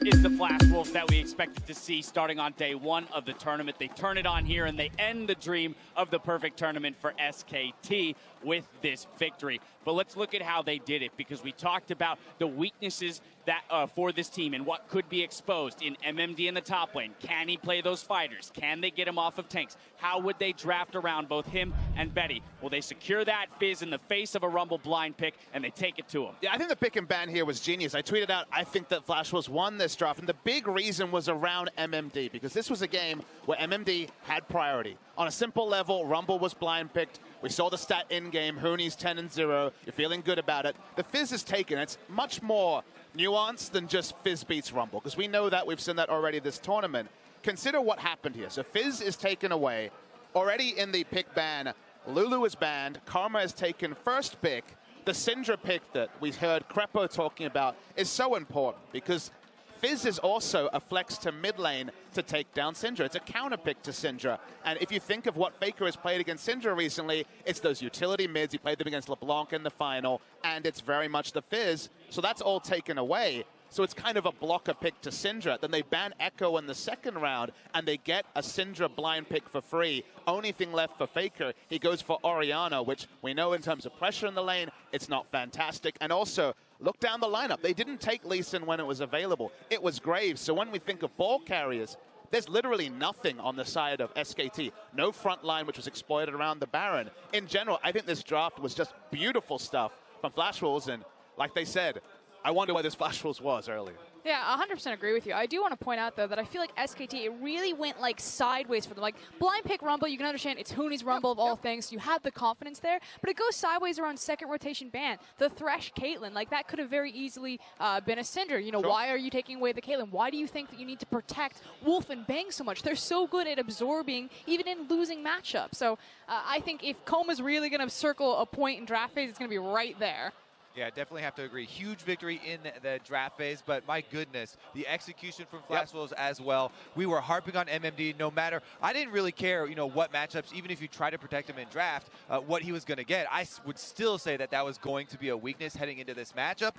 This is the Flash Wolves that we expected to see starting on day one of the tournament. They turn it on here and they end the dream of the perfect tournament for SKT with this victory. But let's look at how they did it, because we talked about the weaknesses that for this team and what could be exposed in MMD in the top lane. Can he play those fighters? Can they get him off of tanks? How would they draft around both him and Betty? Well, they secure that Fizz in the face of a Rumble blind pick, and they take it to him. Yeah, I think the pick and ban here was genius. I tweeted out, I think that Flash Wolves won this draft, and the big reason was around MMD, because this was a game where MMD had priority. On a simple level, Rumble was blind picked. We saw the stat in-game, Hooney's 10-0. You're feeling good about it. The Fizz is taken. It's much more nuanced than just Fizz beats Rumble, because we know that. We've seen that already this tournament. Consider what happened here. So Fizz is taken away. Already in the pick ban, Lulu is banned. Karma is taken first pick. The Syndra pick that we heard Crepo talking about is so important, because Fizz is also a flex to mid lane to take down Syndra. It's a counter pick to Syndra. And if you think of what Faker has played against Syndra recently, it's those utility mids. He played them against LeBlanc in the final, and it's very much the Fizz. So that's all taken away. So it's kind of a blocker pick to Syndra. Then they ban Echo in the second round, and they get a Syndra blind pick for free. Only thing left for Faker, he goes for Orianna, which we know in terms of pressure in the lane, it's not fantastic. And also, look down the lineup. They didn't take Lee Sin when it was available. It was Graves. So when we think of ball carriers, there's literally nothing on the side of SKT. No front line, which was exploited around the Baron. In general, I think this draft was just beautiful stuff from Flash Wolves, and like they said, I wonder where this Flash Wolves was earlier. Yeah, 100% agree with you. I do want to point out, though, that I feel like SKT, it really went, like, sideways for them. Like, blind pick Rumble, you can understand it's Hooney's Rumble of all things. So you have the confidence there. But it goes sideways around second rotation ban. The Thresh Caitlyn, like, that could have very easily been a Syndra. You know, why are you taking away the Caitlyn? Why do you think that you need to protect Wolf and Bang so much? They're so good at absorbing, even in losing matchups. So I think if Koma's really going to circle a point in draft phase, it's going to be right there. Yeah, definitely have to agree. Huge victory in the draft phase, but my goodness, the execution from Flash Wolves as well. We were harping on MMD no matter. I didn't really care, you know, what matchups, even if you try to protect him in draft, what he was going to get. I would still say that that was going to be a weakness heading into this matchup,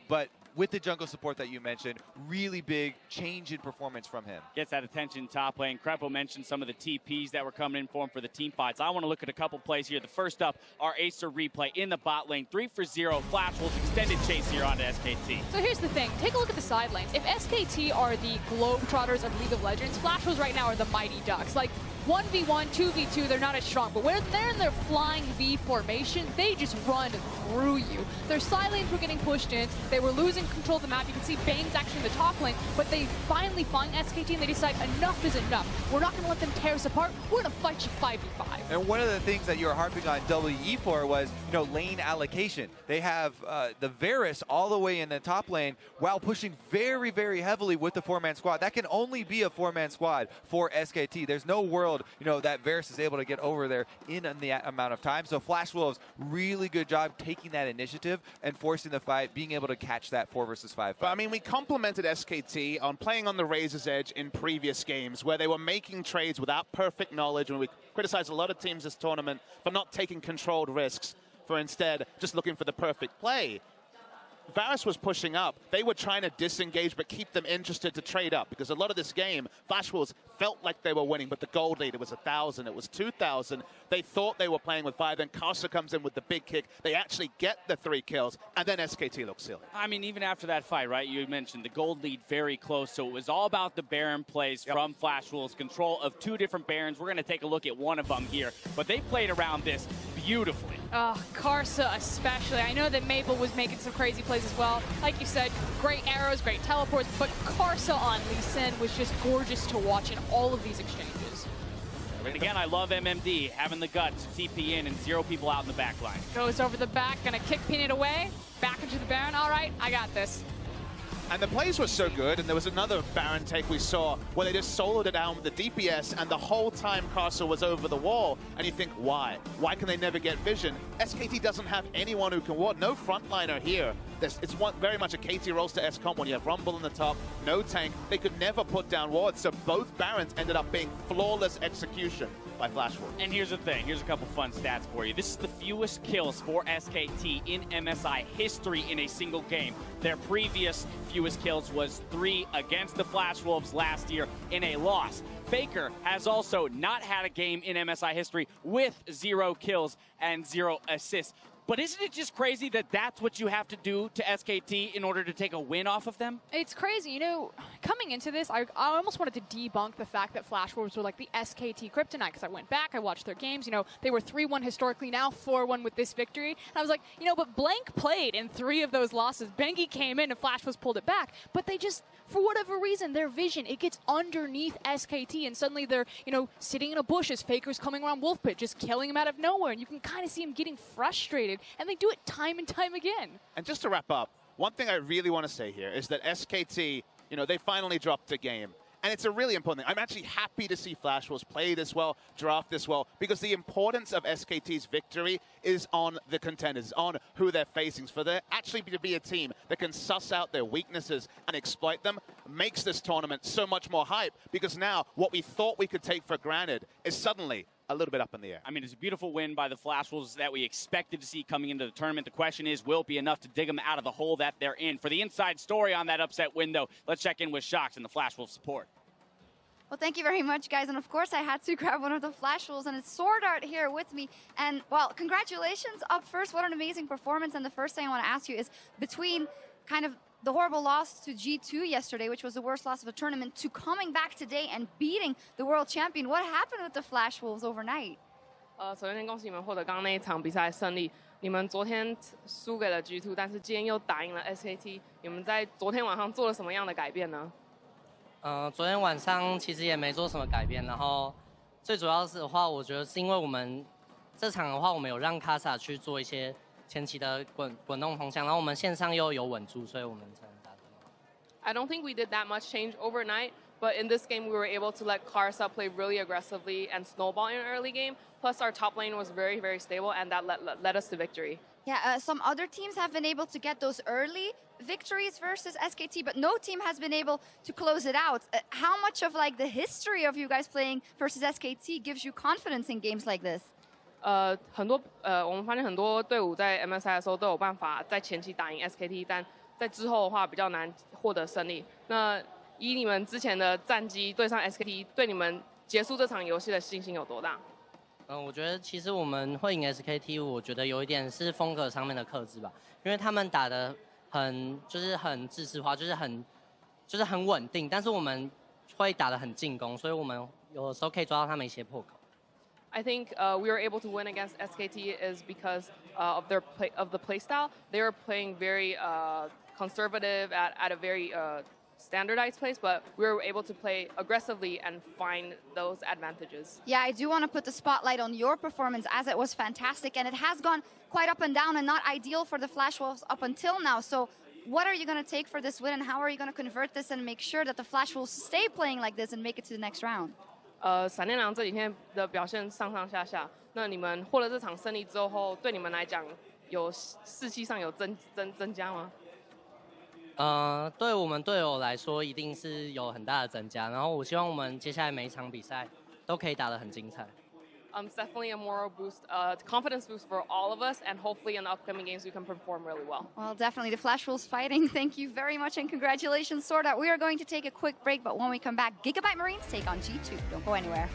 but with the jungle support that you mentioned, really big change in performance from him. Gets that attention top lane. Crepo mentioned some of the TPs that were coming in for him for the team fights. I want to look at a couple plays here. The first up, our Acer replay in the bot lane. 3 for 0. Flash Wolves extended chase here onto SKT. So here's the thing. Take a look at the side lanes. If SKT are the Globetrotters of League of Legends, Flash Wolves right now are the Mighty Ducks. Like, 1v1, 2v2, they're not as strong. But when they're in their flying V formation, they just run through you. Their side lanes were getting pushed in. They were losing control of the map. You can see Bang's actually in the top lane. But they finally find SKT and they decide enough is enough. We're not going to let them tear us apart. We're going to fight you 5v5. And one of the things that you were harping on WE for was, you know, lane allocation. They have the Varus all the way in the top lane while pushing very, very heavily with the 4-man squad. That can only be a 4-man squad for SKT. There's no world, you know, that Varus is able to get over there in the amount of time. So Flash Wolves, really good job taking that initiative and forcing the fight, being able to catch that 4 versus 5 fight. But I mean, we complimented SKT on playing on the Razor's Edge in previous games where they were making trades without perfect knowledge, and we criticized a lot of teams this tournament for not taking controlled risks, for instead just looking for the perfect play. Varus was pushing up. They were trying to disengage but keep them interested to trade up, because a lot of this game, Flash Wolves felt like they were winning, but the gold lead, it was 1,000, it was 2,000. They thought they were playing with 5, then Karsa comes in with the big kick. They actually get the 3 kills, and then SKT looks silly. I mean, even after that fight, right, you mentioned the gold lead very close, so it was all about the Baron plays from Flash Wolves, control of 2 different Barons. We're going to take a look at one of them here, but they played around this beautifully. Oh, Karsa especially. I know that Maple was making some crazy plays as well. Like you said, great arrows, great teleports, but Karsa on Lee Sin was just gorgeous to watch in all of these exchanges. And again, I love MMD having the guts to TP in and 0 people out in the back line. Goes over the back, gonna kick Peanut away, back into the Baron. All right, I got this. And the plays were so good, and there was another Baron take we saw where they just soloed it down with the DPS, and the whole time Karsa was over the wall, and you think, why? Why can they never get vision? SKT doesn't have anyone who can ward. No frontliner here. It's very much a KT rolls to S-comp when you have Rumble in the top, no tank. They could never put down wards, so both Barons ended up being flawless execution. by Flash Wolves. And here's the thing. Here's a couple fun stats for you. This is the fewest kills for SKT in MSI history in a single game. Their previous fewest kills was 3 against the Flash Wolves last year in a loss. Faker has also not had a game in MSI history with 0 kills and 0 assists. But isn't it just crazy that that's what you have to do to SKT in order to take a win off of them? It's crazy. You know, coming into this, I almost wanted to debunk the fact that Flash Wolves were like the SKT kryptonite, because I went back, I watched their games. You know, they were 3-1 historically, now 4-1 with this victory. And I was like, you know, but Blank played in 3 of those losses. Bengi came in and Flash was pulled it back. But they just, for whatever reason, their vision, it gets underneath SKT, and suddenly they're, you know, sitting in a bush as Faker's coming around Wolf Pit, just killing him out of nowhere. And you can kind of see him getting frustrated. And they do it time and time again. And just to wrap up, one thing I really want to say here is that SKT, you know, they finally dropped a game. And it's a really important thing. I'm actually happy to see Flash Wolves play this well, draft this well, because the importance of SKT's victory is on the contenders, on who they're facing. For there actually to be a team that can suss out their weaknesses and exploit them makes this tournament so much more hype, because now what we thought we could take for granted is suddenly a little bit up in the air. I mean, it's a beautiful win by the Flash Wolves that we expected to see coming into the tournament. The question is, will it be enough to dig them out of the hole that they're in? For the inside story on that upset win, though, let's check in with Shox and the Flash Wolves support. Well, thank you very much, guys. And of course, I had to grab one of the Flash Wolves, and it's Sword Art here with me. And, well, congratulations up first. What an amazing performance. And the first thing I want to ask you is, between kind of the horrible loss to G2 yesterday, which was the worst loss of a tournament, to coming back today and beating the world champion, what happened with the Flash Wolves overnight? 首先恭喜你们获得刚刚那一场比赛胜利。你们昨天输给了 G2， 但是今天又打赢了 SKT。你们在昨天晚上做了什么样的改变呢？昨天晚上其实也没做什么改变，然后最主要是的话，我觉得是因为我们这场的话，我们有让卡萨去做一些前期的滚动风向，然后我们线上又有稳住，所以我们才能打得。I don't think we did that much change overnight, but in this game we were able to let Karsa play really aggressively and snowball in an early game. Plus our top lane was very, very stable, and that led us to victory. Yeah, some other teams have been able to get those early victories versus SKT, but no team has been able to close it out. How much of like the history of you guys playing versus SKT gives you confidence in games like this? 我们发现很多队伍在 MSI 的时候都有办法在前期打赢 SKT， 但在之后的话比较难获得胜利。那以你们之前的战绩对上 SKT， 对你们结束这场游戏的信心有多大？我觉得其实我们会赢 SKT， 我觉得有一点是风格上面的克制吧，因为他们打得很自制化，就是很稳定，但是我们会打得很进攻，所以我们有时候可以抓到他们一些破口。I think we were able to win against SKT is because of the play style. They were playing very conservative at a very standardized place, but we were able to play aggressively and find those advantages. Yeah, I do want to put the spotlight on your performance, as it was fantastic, and it has gone quite up and down and not ideal for the Flash Wolves up until now. So what are you going to take for this win, and how are you going to convert this and make sure that the Flash Wolves stay playing like this and make it to the next round? 闪电狼这几天的表现上上下下，那你们获得这场胜利之后，对你们来讲有士气上有增加吗？对我们队友来说，一定是有很大的增加。然后我希望我们接下来每一场比赛都可以打得很精彩。It's definitely a moral boost, confidence boost for all of us, and hopefully in the upcoming games we can perform really well. Well, definitely the Flash Wolves fighting. Thank you very much, and congratulations, Sword Art. We are going to take a quick break, but when we come back, Gigabyte Marines take on G2. Don't go anywhere.